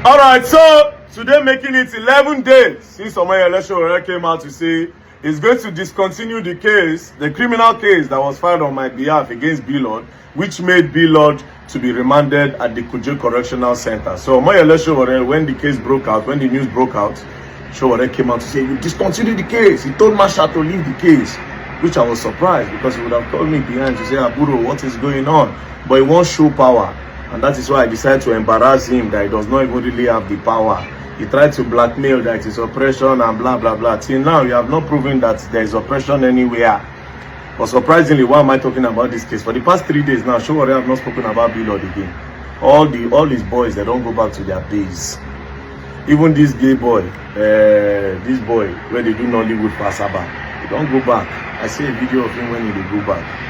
All right, so today making it 11 days since Omoyele came out to say he's going to discontinue the case, the criminal case that was filed on my behalf against B-Lord, which made B-Lord to be remanded at the Kuje Correctional Center. So Omoyele, when the case broke out, when the news broke out, Showore came out to say, we discontinue the case. He told Masha to leave the case, which I was surprised because he would have called me behind to say, Aburo, what is going on? But he won't show power. And that is why I decided to embarrass him that he does not even really have the power. He tried to blackmail that it is oppression and blah, blah, blah. Till now, you have not proven that there is oppression anywhere. But surprisingly, why am I talking about this case? For the past 3 days now, Showore have not spoken about B-Lord again. All his boys, they don't go back to their base. Even this gay boy, this boy, where they do Nollywood for Asaba, they don't go back. I see a video of him when he go back.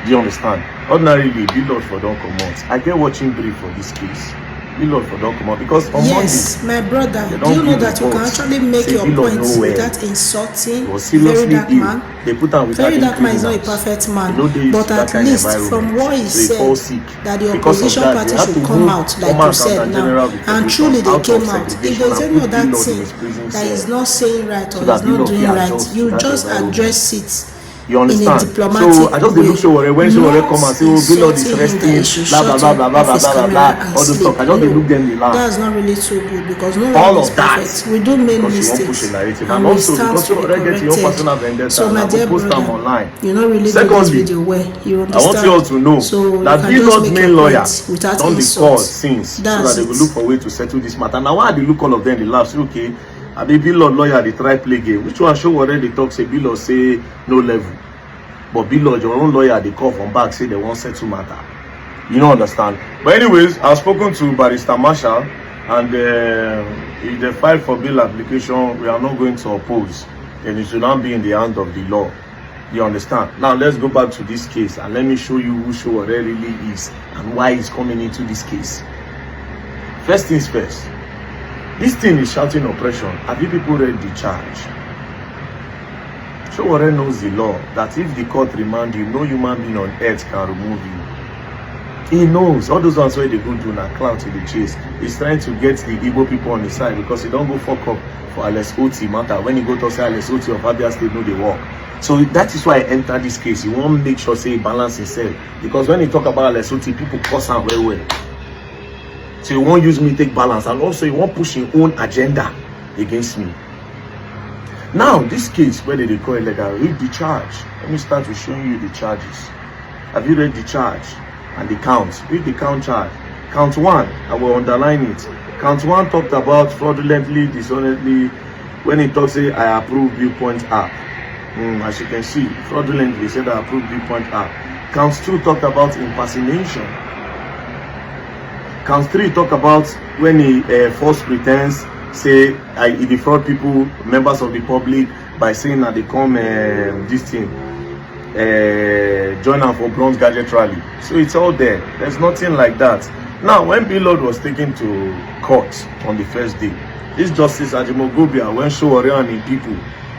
Do you understand? Ordinarily, B-Lord for don't come out. I get watching brief for this case. B-Lord for don't come out because on yes, Monday, my brother, do you know that you can actually make your points without insulting Verydarkblackman? They put out Verydarkblackman is not a perfect man, but at least from what he said, that the opposition party should come out, like you said now, and truly they came out. If there's any other thing that is not saying right or is not doing right, you just address it. You understand? So I just look Showore when Showore come and say, oh, B-Lord is resting, blah blah blah blah blah blah blah. All those stuff. I just look them the laugh. That's not really so good because no all one is of that perfect. We do make mistakes, and also because Showore get your personal vendetta. So my dear brother, you're not really doing this video where you understand. I want you all to know so that B-Lord's main lawyer don't be called since so that they will look for a way to settle this matter. Now why they look all of them they laugh? Say, okay, I be B-Lord lawyer they try play game. Which one Showore they talk say B-Lord say no level. But B-Lord, your own lawyer, they call from back, say they won't settle matter. You don't understand. But anyways, I've spoken to Barrister Marshall, and if they file for bail application, we are not going to oppose. And it should not be in the hand of the law. You understand? Now, let's go back to this case, and let me show you who Showore really is, and why he's coming into this case. First things first. This thing is shouting oppression. Have you people read the charge? Showore knows the law that if the court remand you, no human being on earth can remove you. He knows all those ones where they go do now clout to the chase. He's trying to get the Igbo people on his side because he don't go fuck up for Alex Oti matter. When he go to say Alex Oti of Abia State, no they work. So that is why I enter this case. He won't make sure say he balance himself. Because when he talk about Alex Oti, people cuss him very well. So he won't use me take balance, and also he won't push his own agenda against me. Now, this case, whether they call it legal, read the charge. Let me start with showing you the charges. Have you read the charge and the counts? Read the count charge. Count 1, I will underline it. Count 1 talked about fraudulently, dishonestly. When he talks, say, I approve viewpoint app. As you can see, fraudulently said, I approve viewpoint app. Count 2 talked about impersonation. Count 3 talked about when he false pretense, say he defraud people, members of the public, by saying that they come this thing join them for bronze gadget rally. So it's all there. There's nothing like that. Now when B-Lord was taken to court on the first day, this Justice Ajimogobia, when Showore and the people,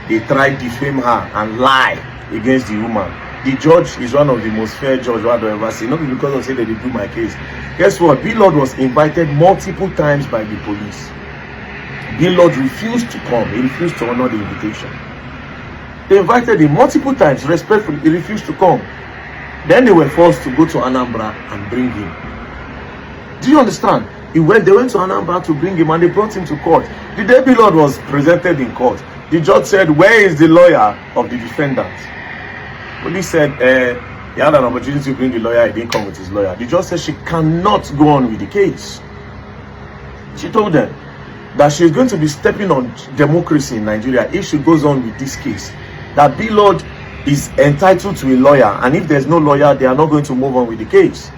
they tried to defame her and lie against the woman. The judge is one of the most fair judges I've ever seen. Not because I say that they do my case. Guess what? B-Lord was invited multiple times by the police. B-Lord refused to come. He refused to honor the invitation. They invited him multiple times, respectfully. He refused to come. Then they were forced to go to Anambra and bring him. Do you understand? They went to Anambra to bring him, and they brought him to court. The day B-Lord was presented in court, the judge said, where is the lawyer of the defendant? Police said, he had an opportunity to bring the lawyer. He didn't come with his lawyer. The judge said she cannot go on with the case. She told them that she's going to be stepping on democracy in Nigeria if she goes on with this case. That B-Lord is entitled to a lawyer, and if there's no lawyer, they are not going to move on with the case.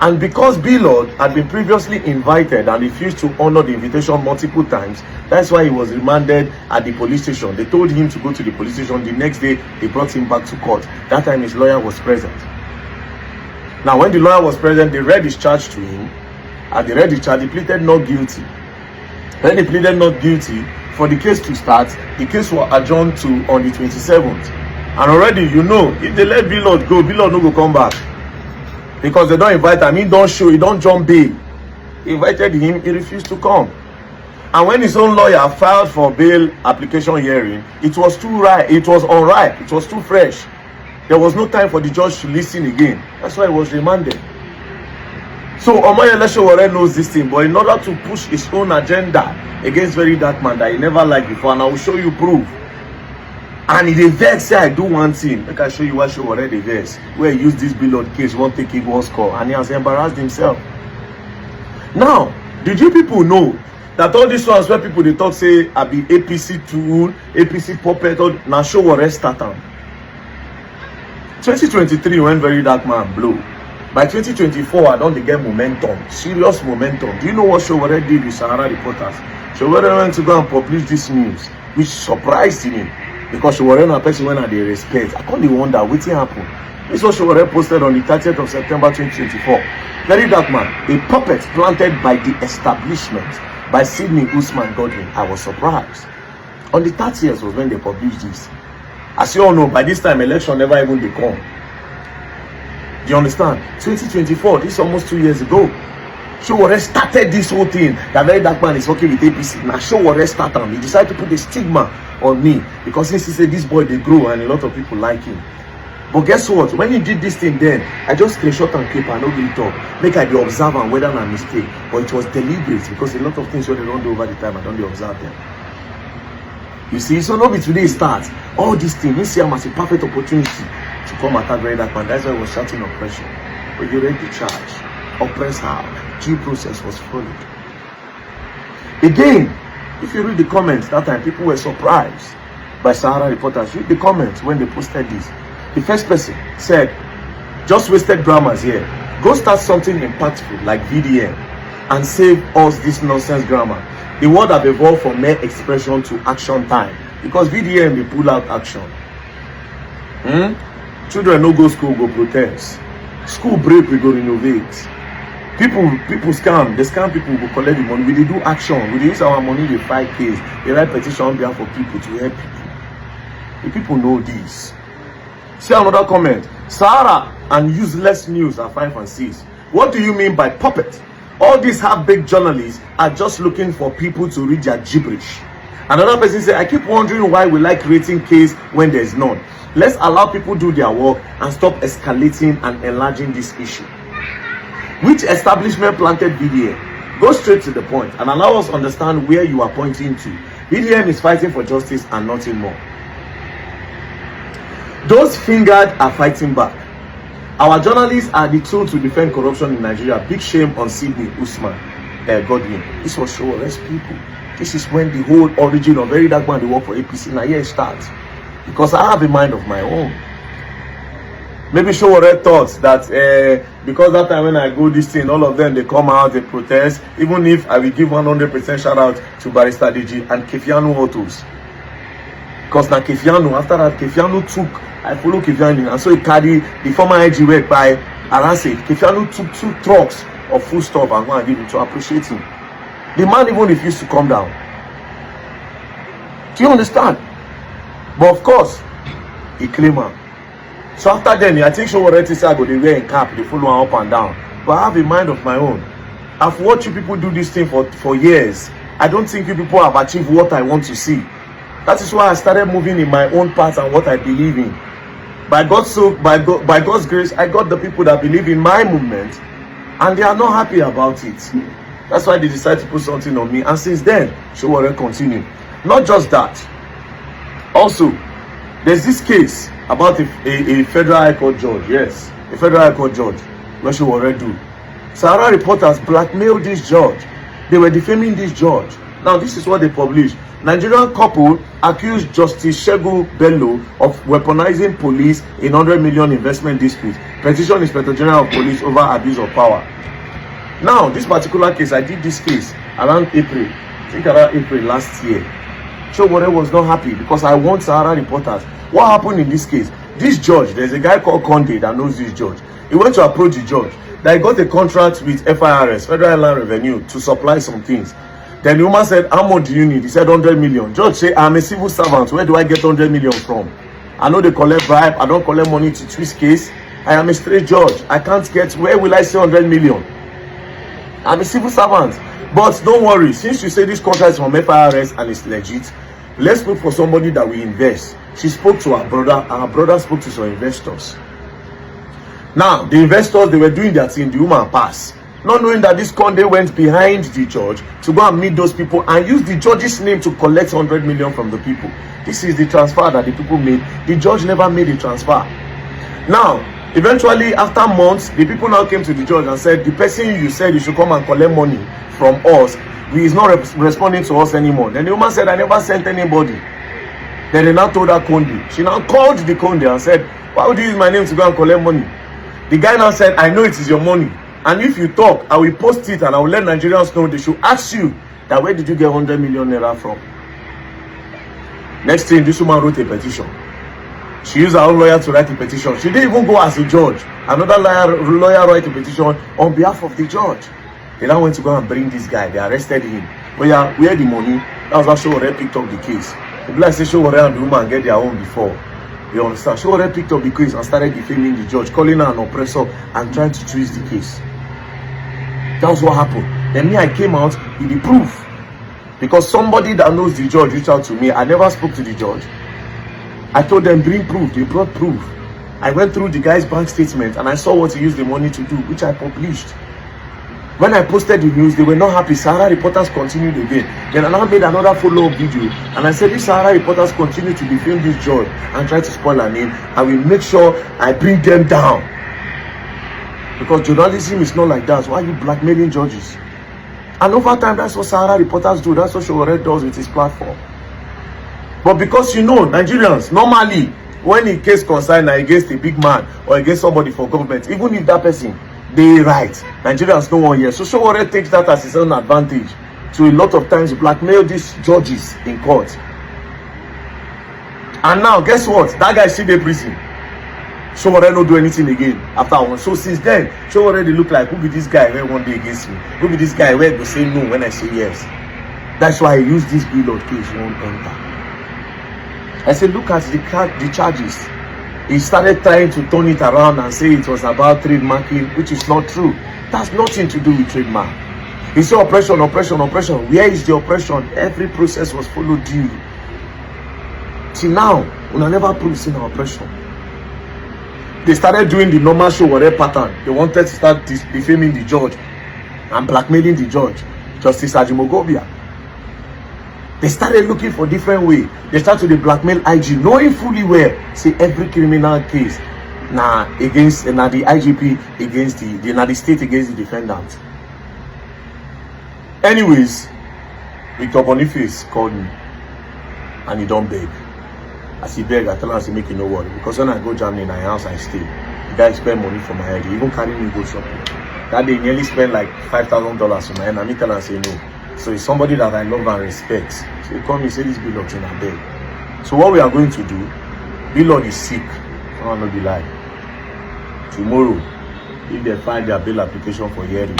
And because B-Lord had been previously invited and refused to honor the invitation multiple times, that's why he was remanded at the police station. They told him to go to the police station. The next day, they brought him back to court. That time, his lawyer was present. Now, when the lawyer was present, they read his charge to him. And they read the charge, he pleaded not guilty. When he pleaded not guilty, for the case to start, the case was adjourned to on the 27th. And already, you know, if they let B-Lord go, B-Lord no go come back. Because they don't invite him, he don't show, he don't jump bail. He invited him, he refused to come. And when his own lawyer filed for bail application hearing, it was too ripe, it was unripe, it was too fresh. There was no time for the judge to listen again. That's why he was remanded. So Omoyele Sowore knows this thing, but in order to push his own agenda against Verydarkman that he never liked before, and I will show you proof. And he dey vex say I do one thing. Make I show you why Sowore dey vex. Where he used this Billboard case, won't take it one score, and he has embarrassed himself. Now, did you people know that all these ones where people they talk say I be APC tool, APC puppet, or na Sowore start am? 2023 when Verydarkman blow. By 2024, I don't get momentum, serious momentum. Do you know what Sowore did with Sahara reporters? Sowore went to go and publish this news, which surprised him. Because Sowore na person when they respect. I can't wonder what happened. This was Sowore posted on the 30th of September 2024. Verydarkman, a puppet planted by the establishment by Sydney Usman Godwin. I was surprised. On the 30th was when they published this. As you all know, by this time, election never even dey come. Do you understand? 2024, this is almost 2 years ago. Sowore started this whole thing that Verydarkman is working with APC. Now Sowore started him. He decided to put a stigma on me because since he said this boy they grow and a lot of people like him. But guess what? When he did this thing then, I just screenshot and clip and no really talk. Make I be observe and whether na mistake. But it was deliberate because a lot of things when they don't do over the time, I don't dey observe them. You see, so nobody today starts. All these things, we see him as a perfect opportunity to come attack Verydarkman. That's why I was shouting oppression. But you read the charge. Oppress how? Due process was followed. Again, if you read the comments that time, people were surprised by Sahara reporters. Read the comments when they posted this. The first person said, just wasted grammars here. Go start something impactful like VDM and save us this nonsense grammar. The word have evolved from mere expression to action time because VDM they pull out action. Children no go school, go protest. School break, we go renovate. People scam. They scam people, go collect the money. We dey do action. We dey use our money, they fight case. They write petition on behalf of people to help people. The people know this. See another comment. Sahara and useless news are 5 and 6. What do you mean by puppet? All these half-baked journalists are just looking for people to read their gibberish. Another person said, I keep wondering why we like creating case when there's none. Let's allow people do their work and stop escalating and enlarging this issue. Which establishment planted VDM? Go straight to the point and allow us understand where you are pointing to. VDM is fighting for justice and nothing more. Those fingered are fighting back. Our journalists are the tool to defend corruption in Nigeria. Big shame on Sydney Usman Godwin. This was Sowore's people. This is when the whole origin of Verydarkman, they work for APC. Now here it starts. Because I have a mind of my own. Maybe Sowore thought that because that time when I go this thing, all of them, they come out, they protest. Even if I will give 100% shout out to Barrister DG and Kefiano Autos. Because now Kefiano, after that, Kefiano took, I follow Kefiano, and so he carried the former IG work by Arase. Kefiano took 2 trucks of food stuff and go and give him to appreciate him. The man even refused to come down. Do you understand? But of course, he claimed him. So after then, I think Sowore said I go they wear in cap, they follow him up and down. But I have a mind of my own. I've watched you people do this thing for years. I don't think you people have achieved what I want to see. That is why I started moving in my own path and what I believe in. By God's grace, I got the people that believe in my movement, and they are not happy about it. That's why they decided to put something on me. And since then, Sowore continue. Not just that. Also, there's this case about a federal high court judge. Yes, a federal high court judge. What Sowore do? Sahara reporters blackmailed this judge. They were defaming this judge. Now, this is what they published. Nigerian couple accused Justice Shegun Bello of weaponizing police in 100 million investment dispute. Petition Inspector General of Police over abuse of power. Now, this particular case, I did this case around April. I think around April last year. Sowore was not happy because I want Sahara reporters. What happened in this case? This judge, there's a guy called Conde that knows this judge. He went to approach the judge. That he got a contract with FIRS, Federal Inland Revenue, to supply some things. Then the woman said, how much do you need? He said 100 million. Judge said, I'm a civil servant. Where do I get 100 million from? I know they collect bribe. I don't collect money to twist case. I am a straight judge. I can't get, where will I say 100 million? I'm a civil servant. But don't worry, since you say this contract is from FIRS and it's legit, let's look for somebody that we invest. She spoke to her brother, and her brother spoke to some investors. Now, the investors, they were doing their thing, the woman passed. Not knowing that this Conde went behind the judge to go and meet those people and use the judge's name to collect 100 million from the people. This is the transfer that the people made. The judge never made the transfer. Now, eventually, after months, the people now came to the judge and said, the person you said you should come and collect money from us, he is not responding to us anymore. Then the woman said, I never sent anybody. Then they now told her Conde. She now called the Conde and said, why would you use my name to go and collect money? The guy now said, I know it is your money. And if you talk, I will post it and I will let Nigerians know. They should ask you that where did you get 100 million naira from? Next thing, this woman wrote a petition. She used her own lawyer to write a petition. She didn't even go as a judge. Another lawyer wrote a petition on behalf of the judge. They now went to go and bring this guy. They arrested him. Oh yeah, where the money? That was how Showore picked up the case. The black say Showore and the woman get their own before. You understand? Showore picked up the case and started defaming the judge, calling her an oppressor and trying to twist the case. That was what happened. Then me, I came out with the proof. Because somebody that knows the judge reached out to me. I never spoke to the judge. I told them, bring proof. They brought proof. I went through the guy's bank statement and I saw what he used the money to do, which I published. When I posted the news, they were not happy. Sahara reporters continued again. Then I now made another follow-up video. And I said, if Sahara reporters continue to defame this judge and try to spoil her name, I will make sure I bring them down. Because journalism is not like that. So why are you blackmailing judges? And over time, that's what Sahara reporters do. That's what Showore does with his platform. But because you know, Nigerians, normally, when a case concerns against a big man or against somebody for government, even if that person, they right, Nigerians don't want to hear. So Showore takes that as his own advantage to a lot of times blackmail these judges in court. And now, guess what? That guy is still in prison. Showore no do anything again after one. So since then, Showore they look like, who be this guy where one day against me? Who be this guy where go say no when I say yes? That's why I use this bill of case won't enter. I said, look at the charges. He started trying to turn it around and say it was about trademarking, which is not true. That's nothing to do with trademark. He said oppression, oppression, oppression. Where is the oppression? Every process was followed due. Till now, we never proved in oppression. They started doing the normal Showore pattern. They wanted to start defaming the judge and blackmailing the judge, Justice Ajimogobia. They started looking for different way. They started to blackmail IG, knowing fully well, say every criminal case now against the IGP against the state against the defendant. Anyways, Victor Boniface called me and he don't beg. As he beg, I tell him, I say, make you no worry. Because when I go Germany in my house, I stay. The guy spend money for my head. He even carry me go shopping. That day, nearly spent like $5,000 for my head. And I tell him, I say no. So it's somebody that I love and respect. So he called me, say this Billard in a beg. So what we are going to do, Billard is sick. I will not be lying. Tomorrow, if they find their bail application for hearing,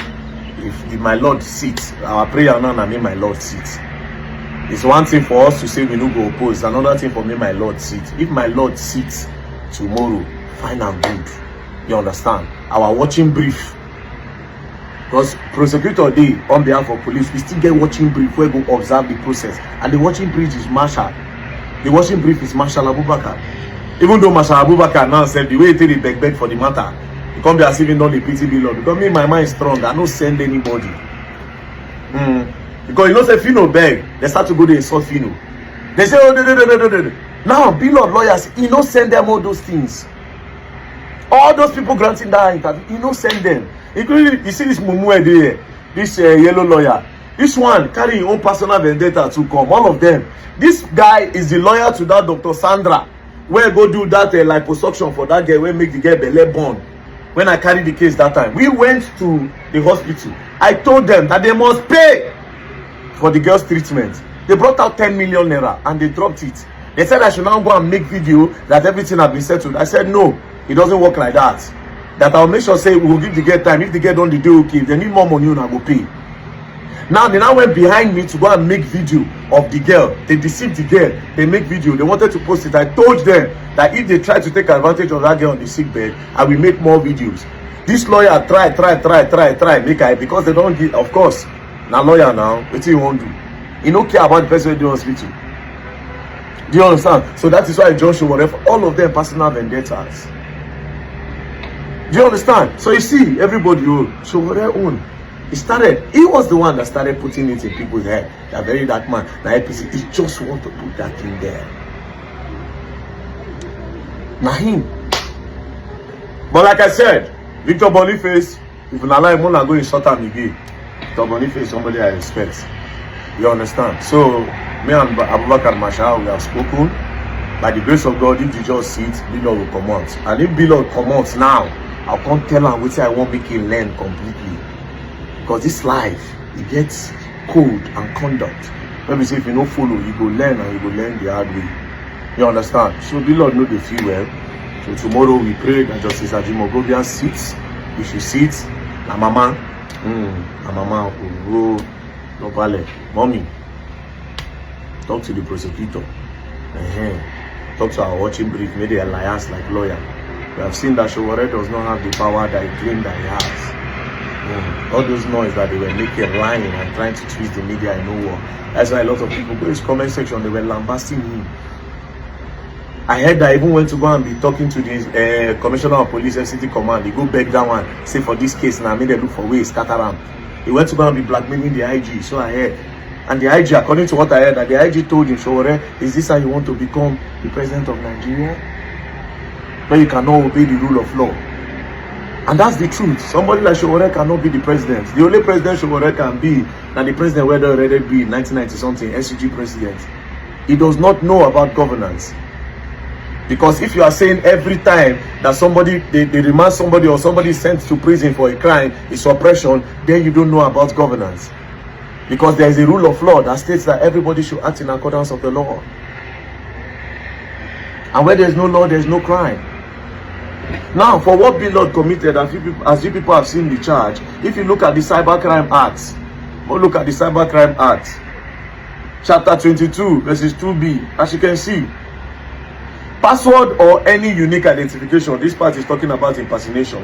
if my Lord sits, our prayer now and my Lord sits. It's one thing for us to say we no go oppose. Another thing for me, my Lord sits. If my Lord sits tomorrow, fine and good. You understand? Our watching brief. Because prosecutor day on behalf of police, we still get watching brief where we go observe the process. And the watching brief is Marshal. The watching brief is Marshal Abubakar. Even though Marshal Abubakar now said the way he take the beg for the matter, he can't be as even done the pity bill. Because me, my mind is strong. I don't send anybody. Because you know, say Fino beg, they start to go to insult Fino. They say, oh, now, Billard lawyers, he no send them all those things. All those people granting that interview, he no send them. Including, you see this Mumu there, this yellow lawyer. This one carry his own personal vendetta to come. All of them. This guy is the lawyer to that Dr. Sandra. Where go do that liposuction for that girl, where make the girl belly born. When I carried the case that time, we went to the hospital. I told them that they must pay for the girl's treatment. They brought out 10 million naira and they dropped it. They said I should now go and make video that everything has been settled. I said no, it doesn't work like that. That I'll make sure say we will give the girl time. If the girl don't do okay, if they need more money, I will pay. Now they now went behind me to go and make video of the girl. They deceived the girl. They make video. They wanted to post it. I told them that if they try to take advantage of that girl on the sick bed, I will make more videos. This lawyer try make I, because they don't give, of course, now lawyer now, what you won't do? You don't care about the person in the hospital. Do you understand? So that is why John Showore, all of them personal vendettas. Do you understand? So you see, everybody Showore own. He was the one that started putting it in people's head. That Verydarkman, that APC, he just want to put that thing there. Now him. But like I said, Victor Boniface, if you allow him, I'm going to shut him again. Victor Boniface is somebody I respect. You understand? So, me and Abubakar Mashal, we have spoken. By the grace of God, if you just see it, Bilal will come out. And if Bilal come out now, I'll come tell him which I won't make him learn completely. Because this life, it gets code and conduct. Maybe say if you don't follow, you go learn and you go learn the hard way. You understand? So Bilal know they feel well. So tomorrow we pray that Justice Ajimogobian sits. We should sit. La mama. La mama. Oh, no vale. Mommy. Talk to the prosecutor. Talk to our watching brief. Maybe a liars like lawyer. We have seen that Showore does not have the power that he claimed that he has. All those noise that they were making, lying and trying to twist the media in no war. That's why a lot of people go to his comment section, they were lambasting him. I heard that I even went to go and be talking to the commissioner of police FCT command. He go beg that one, say for this case, and I made them look for ways, scatter around. He went to go and be blackmailing the IG, so I heard. And the IG, according to what I heard, that the IG told him, Showore, is this how you want to become the president of Nigeria? Where you cannot obey the rule of law. And that's the truth. Somebody like Showore cannot be the president. The only president Showore can be, and the president where they already be in 1990 something, SCG president. He does not know about governance. Because if you are saying every time that somebody, they remand somebody or somebody is sent to prison for a crime, is oppression, then you don't know about governance. Because there is a rule of law that states that everybody should act in accordance with the law. And where there is no law, there is no crime. Now, for what Bilal committed, as you people have seen the charge, if you look at the Cybercrime Act, or look at the Cybercrime Act, Chapter 22, verses 2b, as you can see, password or any unique identification, this part is talking about impersonation.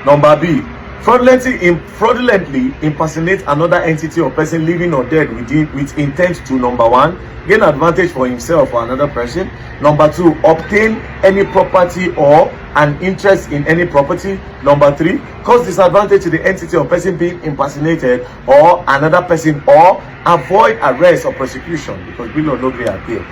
Number B, fraudulently impersonate another entity or person living or dead with intent to, number 1, gain advantage for himself or another person. Number 2, obtain any property or an interest in any property. Number 3, cause disadvantage to the entity or person being impersonated or another person, or avoid arrest or prosecution, because we don't know they appear,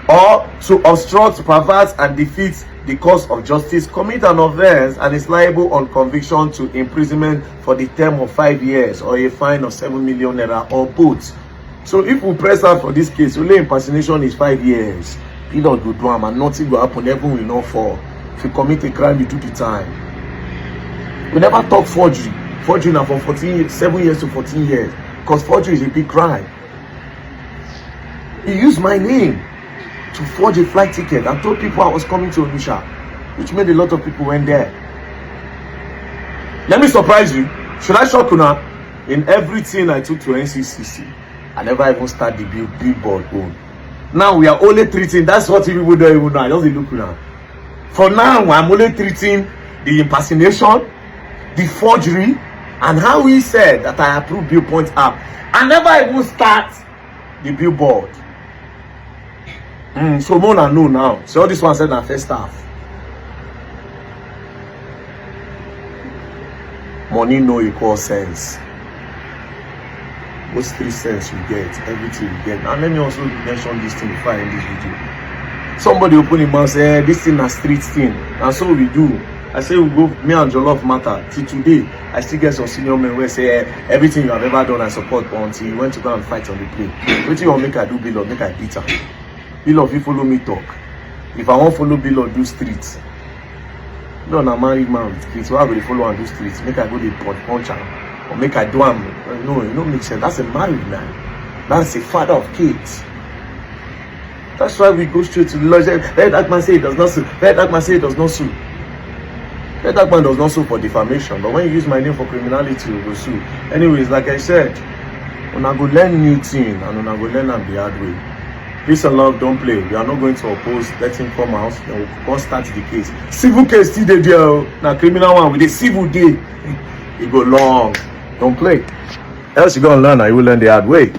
or to obstruct, pervert and defeat the cause of justice, commit an offense and is liable on conviction to imprisonment for the term of 5 years or a fine of 7 million naira or both. So if we press out for this case, only impersonation is 5 years. Bilal go do am and nothing will happen, heaven will not fall. If you commit a crime, you do the time. We never talk forgery. Forgery now from 7 years to 14 years. Because forgery is a big crime. He used my name to forge a flight ticket and told people I was coming to Onitsha, which made a lot of people went there. Let me surprise you. Should I shock you now? In everything I took to NCCC, I never even start the billboard own. Now we are only treating, that's what people don't even know. I just look now. For now, I'm only treating the impersonation, the forgery, and how he said that I approve Bill Point app. I never even start the billboard. So Mona know now. So all this one said na first half. Money no equal sense. What's 3 cents you get? Everything you get. And let me also mention this thing before I end this video. Somebody open him and say, this thing a street thing. And so we do. I say we go, me and Jollof matter. Till today, I still get some senior men where say, everything you have ever done I support, but until you went to go and fight on the plane. What you want make I do, Bilal? Make I beat her. Bilal, if you follow me talk. If I want follow Bilal do streets. No, I'm a married man with kids, so I will follow and do streets. Make I go the punch or make I do am. No, it don't make sense. That's a married man. That's a father of kids. That's why we go straight to the law. Verydarkman say it does not sue. Verydarkman say it does not sue. Verydarkman does not sue for defamation, but when you use my name for criminality, you will sue. Anyways, like I said, when I go learn new thing and when I go learn am the hard way. Peace and love, don't play. We are not going to oppose. Let him come out. Then we'll go start the case. Civil case still the deal. Now criminal one with a civil day. It go long. Don't play. Else you're gonna learn and you will learn the hard way.